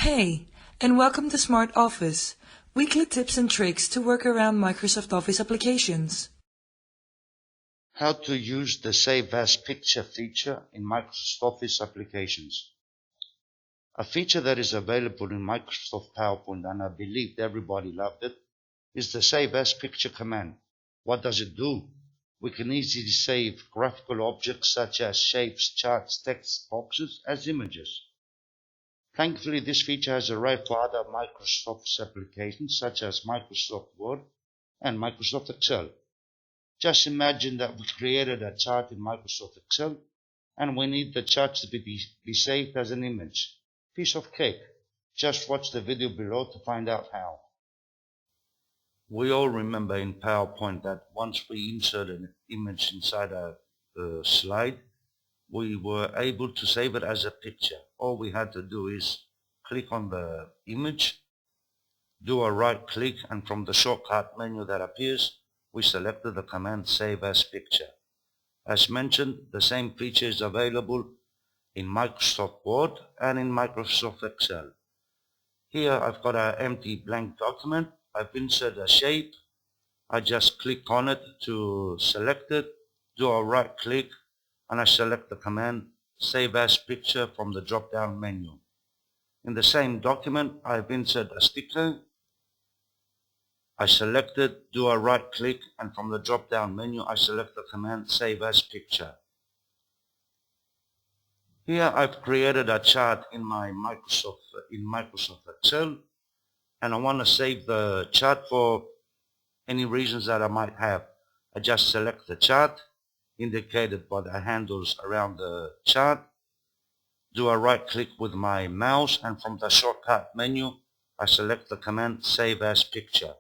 Hey, and welcome to Smart Office, weekly tips and tricks to work around Microsoft Office applications. How to use the Save As Picture feature in Microsoft Office applications. A feature that is available in Microsoft PowerPoint, and I believe everybody loved it, is the Save As Picture command. What does it do? We can easily save graphical objects such as shapes, charts, text boxes as images. Thankfully, this feature has arrived for other Microsoft applications such as Microsoft Word and Microsoft Excel. Just imagine that we created a chart in Microsoft Excel and we need the chart to be saved as an image. Piece of cake. Just watch the video below to find out how. We all remember in PowerPoint that once we insert an image inside a slide, we were able to save it as a picture. All we had to do is click on the image, do a right click, and from the shortcut menu that appears, we selected the command Save As Picture. As mentioned, the same feature is available in Microsoft Word and in Microsoft Excel. Here I've got an empty blank document. I've inserted a shape. I just click on it to select it, do a right click, and I select the command Save As Picture from the drop-down menu. In the same document, I've inserted a sticker. I select it, do a right click, and from the drop-down menu, I select the command Save As Picture. Here I've created a chart in Microsoft Excel, and I want to save the chart for any reasons that I might have. I just select the chart, indicated by the handles around the chart, do a right click with my mouse, and from the shortcut menu, I select the command Save As Picture.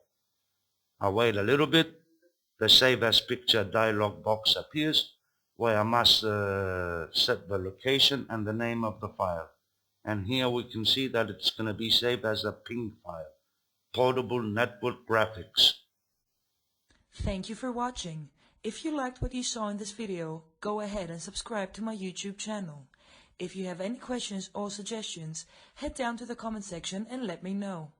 I wait a little bit. The Save As Picture dialog box appears where I must set the location and the name of the file. And here we can see that it's going to be saved as a PNG file, Portable Network Graphics. Thank you for watching. If you liked what you saw in this video, go ahead and subscribe to my YouTube channel. If you have any questions or suggestions, head down to the comment section and let me know.